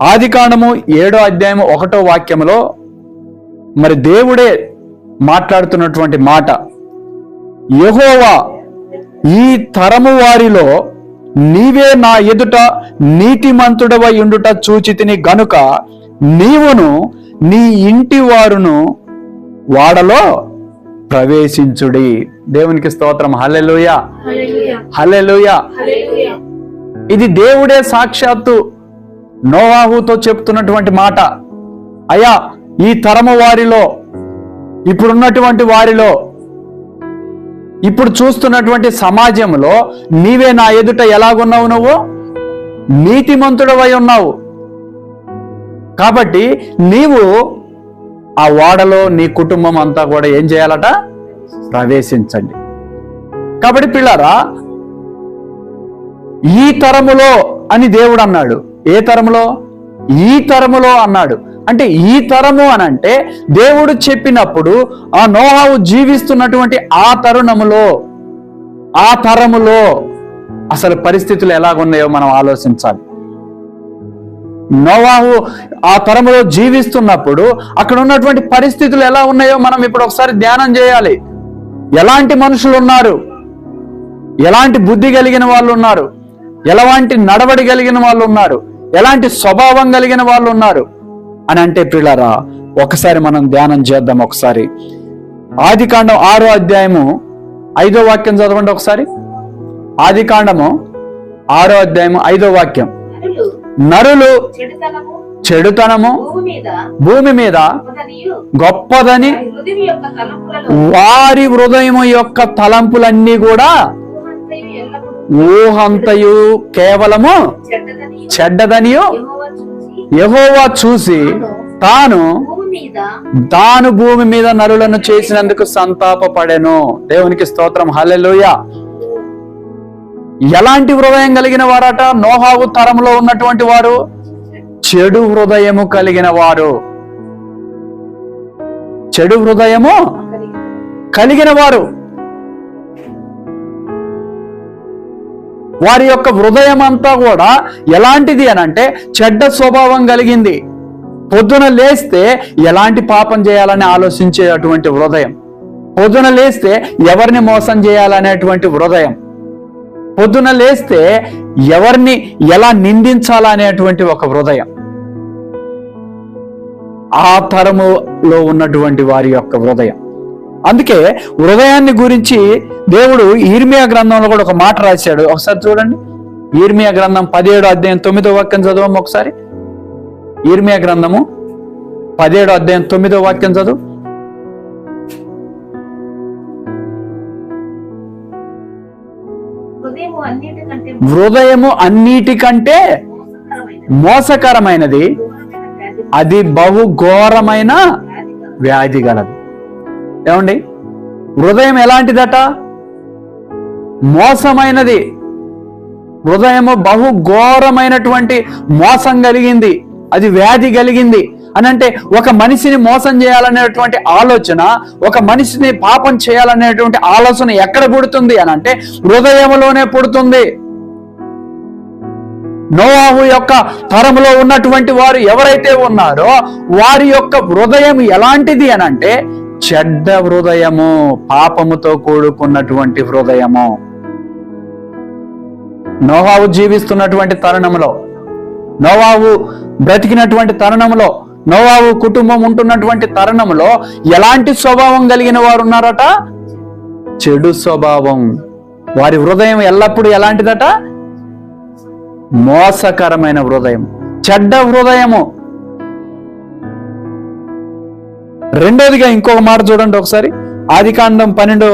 ఆదికాండము 7వ అధ్యాయము 1వ వాక్యములో మరి దేవుడే మాట్లాడుతున్నటువంటి మాట, యెహోవా ఈ తరము వారిలో నీవే నా ఎదుట నీతిమంతుడవై ఉండుట చూచితిని గనుక నీవును నీ ఇంటి వారును వాడలో ప్రవేశించుడి. దేవునికి స్తోత్రం. హల్లెలూయా, హల్లెలూయా. ఇది దేవుడే సాక్షాత్తు నోవాహుతో చెప్తున్నటువంటి మాట. అయ్యా, ఈ తరము వారిలో, ఇప్పుడున్నటువంటి వారిలో, ఇప్పుడు చూస్తున్నటువంటి సమాజంలో నీవే నా ఎదుట ఎలాగున్నావు? నువ్వు నీతిమంతుడవై ఉన్నావు. కాబట్టి నీవు ఆ ఓడలో నీ కుటుంబం అంతా కూడా ఏం చేయాలట? ప్రవేశించండి. కాబట్టి పిల్లరా, ఈ తరములో అని దేవుడు అన్నాడు. ఏ తరములో? ఈ తరములో అన్నాడు. అంటే ఈ తరము అని అంటే దేవుడు చెప్పినప్పుడు ఆ నోవాహు జీవిస్తున్నటువంటి ఆ తరములో అసలు పరిస్థితులు ఎలాగున్నాయో మనం ఆలోచించాలి. నోవాహు ఆ తరములో జీవిస్తున్నప్పుడు అక్కడ ఉన్నటువంటి పరిస్థితులు ఎలా ఉన్నాయో మనం ఇప్పుడు ఒకసారి ధ్యానం చేయాలి. ఎలాంటి మనుషులు ఉన్నారు, ఎలాంటి బుద్ధి కలిగిన వాళ్ళు ఉన్నారు, ఎలాంటి నడవడి కలిగిన వాళ్ళు ఉన్నారు, ఎలాంటి స్వభావం కలిగిన వాళ్ళు ఉన్నారు అని అంటే పిల్లరా, ఒకసారి మనం ధ్యానం చేద్దాం. ఒకసారి ఆదికాండం 6వ అధ్యాయము 5వ వాక్యం చదవండి ఒకసారి. ఆదికాండము 6వ అధ్యాయము 5వ వాక్యం. నరులు చెడుతనము భూమి మీద గొప్పదని వారి హృదయం యొక్క తలంపులన్నీ కూడా ఊహంతయు కేవలము చెడ్డదనియు యెహోవా చూసి తాను భూమి మీద నరులను చేసినందుకు సంతాపపడెను. దేవునికి స్తోత్రం. హల్లెలూయా. ఎలాంటి హృదయం కలిగిన వారట? నోహావు తరంలో ఉన్నటువంటి వారు చెడు హృదయము కలిగిన వారు. చెడు హృదయము కలిగిన వారు. వారి యొక్క హృదయం అంతా కూడా ఎలాంటిది అని అంటే చెడ్డ స్వభావం కలిగింది. పొద్దున లేస్తే ఎలాంటి పాపం చేయాలని ఆలోచించే అటువంటి హృదయం, పొద్దున లేస్తే ఎవరిని మోసం చేయాలనేటువంటి హృదయం, పొద్దున లేస్తే ఎవరిని ఎలా నిందించాలనేటువంటి ఒక హృదయం. ఆ తరములో ఉన్నటువంటి వారి యొక్క హృదయం. అందుకే హృదయాన్ని గురించి దేవుడు ఇర్మియా గ్రంథంలో కూడా ఒక మాట రాశాడు. ఒకసారి చూడండి. ఇర్మియా గ్రంథం 17వ అధ్యాయం 9వ వాక్యం చదవం ఒకసారి. ఇర్మియా గ్రంథము 17వ అధ్యాయం 9వ వాక్యం చదువు. హృదయము అన్నిటికంటే మోసకరమైనది, అది బహు ఘోరమైన వ్యాధి గలది. ఏమండి, హృదయం ఎలాంటిదట? మోసమైనది. హృదయము బహు ఘోరమైనటువంటి మోసం కలిగింది, అది వ్యాధి కలిగింది అని అంటే ఒక మనిషిని మోసం చేయాలనేటువంటి ఆలోచన, ఒక మనిషిని పాపం చేయాలనేటువంటి ఆలోచన ఎక్కడ పుడుతుంది అని అంటే హృదయంలోనే పుడుతుంది. నోవాహు యొక్క తరములో ఉన్నటువంటి వారు ఎవరైతే ఉన్నారో వారి యొక్క హృదయం ఎలాంటిది అని అంటే చెడ్డ హృదయము, పాపముతో కూడుకున్నటువంటి హృదయము. నోవాహు జీవిస్తున్నటువంటి తరుణంలో, నోవాహు బ్రతికినటువంటి తరుణంలో, నోవాహు కుటుంబం ఉంటున్నటువంటి తరుణంలో ఎలాంటి స్వభావం కలిగిన వారు ఉన్నారట? చెడు స్వభావం. వారి హృదయం ఎల్లప్పుడూ ఎలాంటిదట? మోసకరమైన హృదయం, చెడ్డ హృదయము. రెండోదిగా ఇంకొక మాట చూడండి ఒకసారి. ఆదికాండం 6వ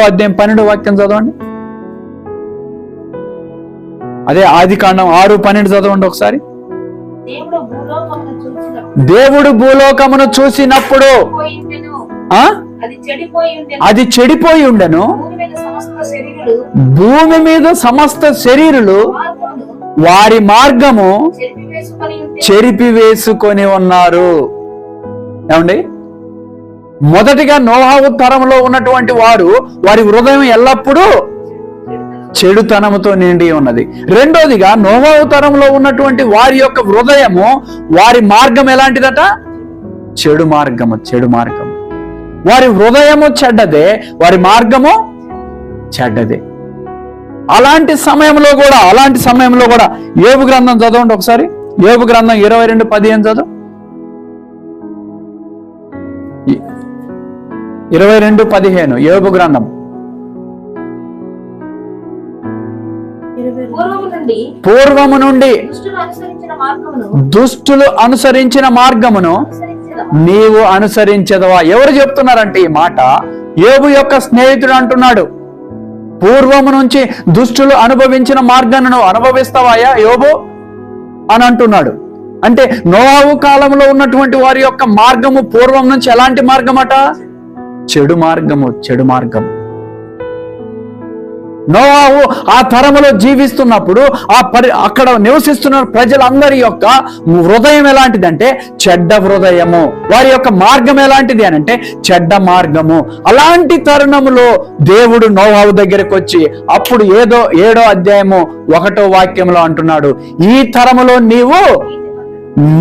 అధ్యాయం 12వ వాక్యం చదవండి. అదే ఆదికాండం 6:12 చదవండి ఒకసారి. దేవుడు భూలోకమును చూసినప్పుడు అది చెడిపోయి ఉండెను, భూమి మీద సమస్త శరీరులు వారి మార్గము చెరిపివేసుకొని ఉన్నారు. ఏమండి, మొదటిగా నోవాహు తరంలో ఉన్నటువంటి వారు వారి హృదయం ఎల్లప్పుడూ చెడుతనముతో నిండి ఉన్నది. రెండోదిగా నోవాహు తరంలో ఉన్నటువంటి వారి యొక్క హృదయము, వారి మార్గం ఎలాంటిదట? చెడు మార్గము. వారి హృదయము చెడ్డదే, వారి మార్గము చెడ్డదే. అలాంటి సమయంలో కూడా యోబు గ్రంథం చదవండి ఒకసారి. యోబు గ్రంథం 22:15 చదువు. 22:15 యోబు గ్రంథం. పూర్వము నుండి దుష్టులు అనుసరించిన మార్గమును నీవు అనుసరించదవా? ఎవరు చెప్తున్నారంటే ఈ మాట? యోబు యొక్క స్నేహితుడు అంటున్నాడు, పూర్వము నుంచి దుష్టులు అనుభవించిన మార్గాన్ని నువ్వు అనుభవిస్తావాయా యోబు అని అంటున్నాడు. అంటే నోవాహు కాలంలో ఉన్నటువంటి వారి యొక్క మార్గము పూర్వం నుంచి ఎలాంటి మార్గమట? చెడు మార్గము. నోవాహు ఆ తరములో జీవిస్తున్నప్పుడు అక్కడ నివసిస్తున్న ప్రజలందరి యొక్క హృదయం ఎలాంటిదంటే చెడ్డ హృదయము. వారి యొక్క మార్గం ఎలాంటిది అని అంటే చెడ్డ మార్గము. అలాంటి తరుణములో దేవుడు నోవాహు దగ్గరకు వచ్చి అప్పుడు 7వ అధ్యాయము 1వ వాక్యంలో అంటున్నాడు, ఈ తరములో నీవు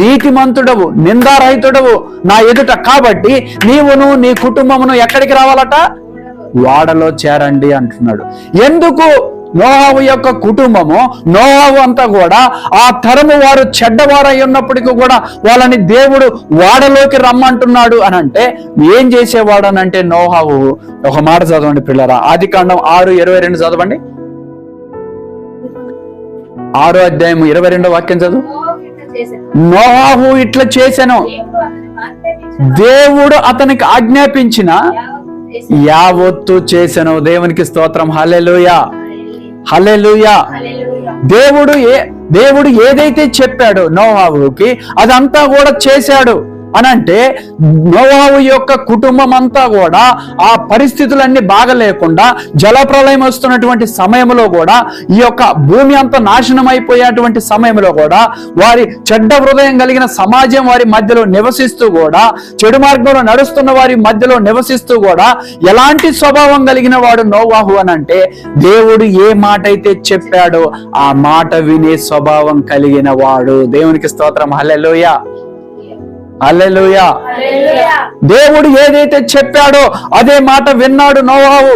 నీతిమంతుడవు, నిందారహితుడవు నా ఎదుట, కాబట్టి నీవును నీ కుటుంబమును ఎక్కడికి రావాలట? వాడలో చేరండి అంటున్నాడు. ఎందుకు? నోవాహు యొక్క కుటుంబము, నోవాహు అంతా కూడా ఆ తరము వారు చెడ్డవారై ఉన్నప్పటికీ కూడా వాళ్ళని దేవుడు వాడలోకి రమ్మంటున్నాడు అని అంటే ఏం చేసేవాడు అని అంటే నోవాహు ఒక మాట చదవండి పిల్లరా. ఆదికాండం 6:22 చదవండి. 6వ అధ్యాయం 22వ వాక్యం చదువు. నోవాహు ఇట్లా చేసెను, దేవుడు అతనికి ఆజ్ఞాపించిన యావత్తు చేసెను. దేవునికి స్తోత్రం. హల్లెలూయా. దేవుడు ఏదైతే చెప్పాడో నోవాహుకి అదంతా కూడా చేశాడు అనంటే నోవాహు యొక్క కుటుంబం అంతా కూడా ఆ పరిస్థితులన్నీ బాగలేకుండా జలప్రలయం వస్తున్నటువంటి సమయంలో కూడా, ఈ యొక్క భూమి అంతా నాశనం అయిపోయేటువంటి సమయంలో కూడా వారి చెడ్డ హృదయం కలిగిన సమాజం వారి మధ్యలో నివసిస్తూ కూడా, చెడు మార్గంలో నడుస్తున్న వారి మధ్యలో నివసిస్తూ కూడా ఎలాంటి స్వభావం కలిగిన వాడు నోవాహు అనంటే దేవుడు ఏ మాట అయితే చెప్పాడో ఆ మాట వినే స్వభావం కలిగిన వాడు. దేవునికి స్తోత్రం. హల్లెలూయా. దేవుడు ఏదైతే చెప్పాడో అదే మాట విన్నాడు నోవాహు.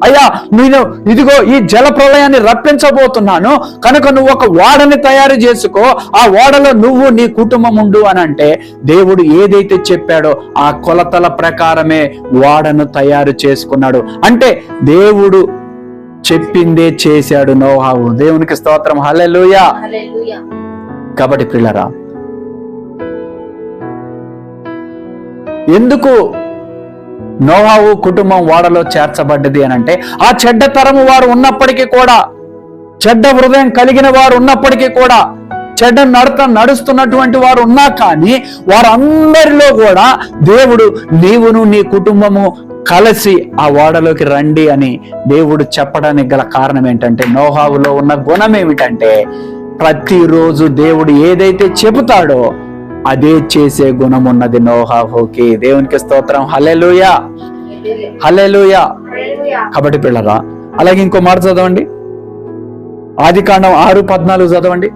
అయ్యా, నేను ఇదిగో ఈ జల ప్రళయాన్ని రప్పించబోతున్నాను కనుక నువ్వు ఒక ఓడని తయారు చేసుకో, ఆ ఓడలో నువ్వు నీ కుటుంబం ఉండు అని అంటే దేవుడు ఏదైతే చెప్పాడో ఆ కొలతల ప్రకారమే ఓడను తయారు చేసుకున్నాడు. అంటే దేవుడు చెప్పిందే చేశాడు నోవాహు. దేవునికి స్తోత్రం. హల్లెలూయా. కాబట్టి పిల్లరా, ఎందుకు నోవాహు కుటుంబం ఓడలో చేర్చబడ్డది అని అంటే ఆ చెడ్డ తరము వారు ఉన్నప్పటికీ కూడా, చెడ్డ హృదయం కలిగిన వారు ఉన్నప్పటికీ కూడా, చెడ్డ నడుస్తున్నటువంటి వారు ఉన్నా కానీ వారందరిలో కూడా దేవుడు నీవును నీ కుటుంబము కలిసి ఆ ఓడలోకి రండి అని దేవుడు చెప్పడానికి గల కారణం ఏంటంటే నోవాహులో ఉన్న గుణం ఏమిటంటే ప్రతిరోజు దేవుడు ఏదైతే చెబుతాడో అదే చేసే గుణం ఉన్నది నోవాహుకి. దేవునికి స్తోత్రం. హల్లెలూయా. కాబట్టి పిల్లరా, అలాగే ఇంకో మాట చదవండి. ఆదికాండం 6:14 చదవండి.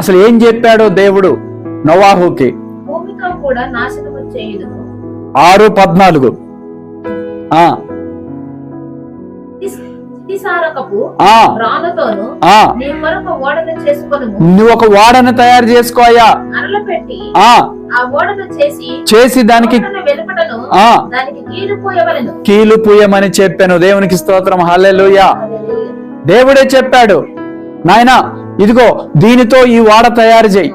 అసలు ఏం చెప్పాడో దేవుడు నోవాహుకి. 6:14 నువ్వు ఒక ఓడను తయారు చేసుకోయా, చేసి దానికి కీలు పూయమని చెప్పాను. దేవునికి స్తోత్రం. హల్లెలూయా. దేవుడే చెప్పాడు, నాయనా ఇదిగో దీనితో ఈ ఓడ తయారు చేయి,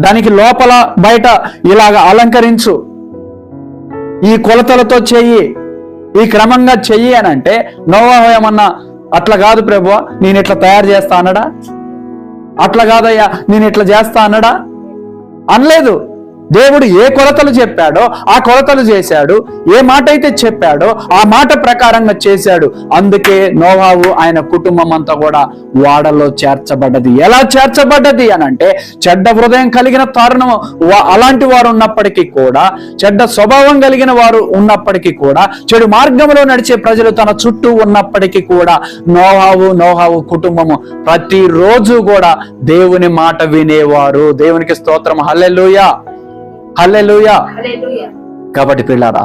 దానికి లోపల బయట ఇలాగ అలంకరించు, ఈ కొలతలతో చెయ్యి, ఈ క్రమంగా చెయ్యి అని అంటే నోవాహు ఏమన్నా అట్లా కాదు ప్రభువా నేను ఇట్లా తయారు చేస్తా అన్నాడా? అట్లా కాదయ్యా నేను ఇట్లా చేస్తా అన్నాడా? అనలేదు. దేవుడు ఏ కొలతలు చెప్పాడో ఆ కొలతలు చేశాడు. ఏ మాట అయితే చెప్పాడో ఆ మాట ప్రకారంగా చేశాడు. అందుకే నోవాహు ఆయన కుటుంబం అంతా కూడా ఓడలో చేర్చబడ్డది. ఎలా చేర్చబడ్డది అని అంటే, చెడ్డ హృదయం కలిగిన తరుణం అలాంటి వారు ఉన్నప్పటికీ కూడా, చెడ్డ స్వభావం కలిగిన వారు ఉన్నప్పటికీ కూడా, చెడు మార్గంలో నడిచే ప్రజలు తన చుట్టూ ఉన్నప్పటికీ కూడా నోవాహు కుటుంబము ప్రతిరోజు కూడా దేవుని మాట వినేవారు. దేవునికి స్తోత్రం. హల్లెలూయా, హల్లెలూయా. కాబట్టి పిల్లారా,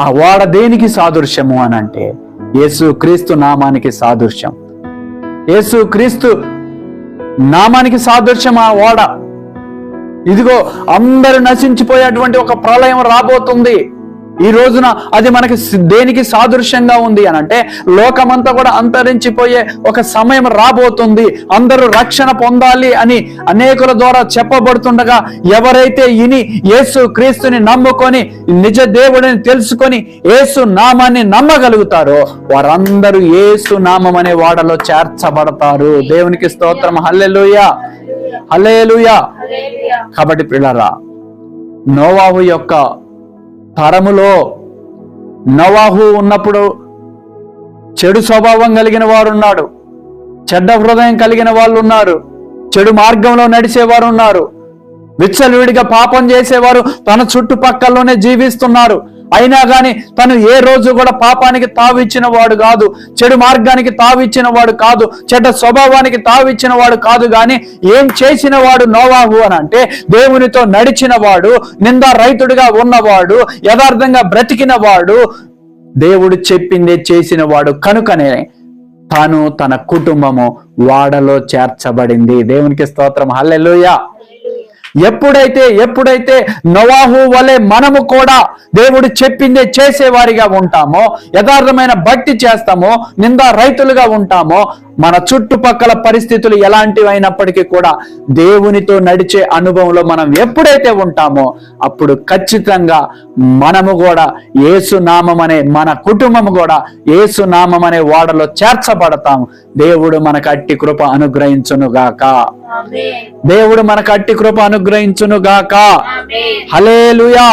ఆ ఓడ దేనికి సాదృశ్యము అని అంటే యేసు క్రీస్తు నామానికి సాదృశ్యం. యేసు క్రీస్తు నామానికి సాదృశ్యం ఆ ఓడ. ఇదిగో అందరూ నశించిపోయేటువంటి ఒక ప్రళయం రాబోతుంది. ఈ రోజున అది మనకి దేనికి సాదృశ్యంగా ఉంది అని అంటే, లోకమంతా కూడా అంతరించిపోయే ఒక సమయం రాబోతుంది. అందరూ రక్షణ పొందాలి అని అనేకుల ద్వారా చెప్పబడుతుండగా, ఎవరైతే యేసు క్రీస్తుని నమ్ముకొని నిజ దేవుడిని తెలుసుకొని యేసు నామాన్ని నమ్మగలుగుతారో వారందరూ యేసు నామం అనే వాడలో చేర్చబడతారు. దేవునికి స్తోత్రం. హల్లెలూయా, హల్లెలూయా. కాబట్టి పిల్లరా, నోవాహు యొక్క తరములో నోవాహు ఉన్నప్పుడు చెడు స్వభావం కలిగిన వారు ఉన్నాడు, చెడ్డ హృదయం కలిగిన వాళ్ళు ఉన్నారు, చెడు మార్గంలో నడిచేవారు ఉన్నారు, విచ్చలవిడిగా పాపం చేసేవారు తన చుట్టుపక్కల్లోనే జీవిస్తున్నారు. అయినా గాని తను ఏ రోజు కూడా పాపానికి తావిచ్చిన వాడు కాదు, చెడు మార్గానికి తావిచ్చిన వాడు కాదు, చెడ్డ స్వభావానికి తావిచ్చిన వాడు కాదు. గాని ఏం చేసిన వాడు నోవాహు అని అంటే, దేవునితో నడిచిన వాడు, నిందారహితుడిగా ఉన్నవాడు, యథార్థంగా బ్రతికిన వాడు, దేవుడు చెప్పిందే చేసిన వాడు. కనుకనే తాను తన కుటుంబము వాడలో చేర్చబడింది. దేవునికి స్తోత్రం. హల్లెలూయా. ఎప్పుడైతే నోవాహు వలె మనము కూడా దేవుడు చెప్పిందే చేసేవారిగా ఉంటామో, యథార్థమైన భక్తి చేస్తామో, నిందారహితులుగా ఉంటామో, మన చుట్టుపక్కల పరిస్థితులు ఎలాంటివైనప్పటికీ కూడా దేవునితో నడిచే అనుభవంలో మనం ఎప్పుడైతే ఉంటామో అప్పుడు ఖచ్చితంగా మనము కూడా యేసు నామం అనే, మన కుటుంబము కూడా యేసు నామం అనే ఓడలో చేర్చబడతాము. దేవుడు మనకు అట్టి కృప అనుగ్రహించునుగాక. దేవుడు మనకు అట్టి కృప అనుగ్రహించునుగాక. హల్లెలూయా.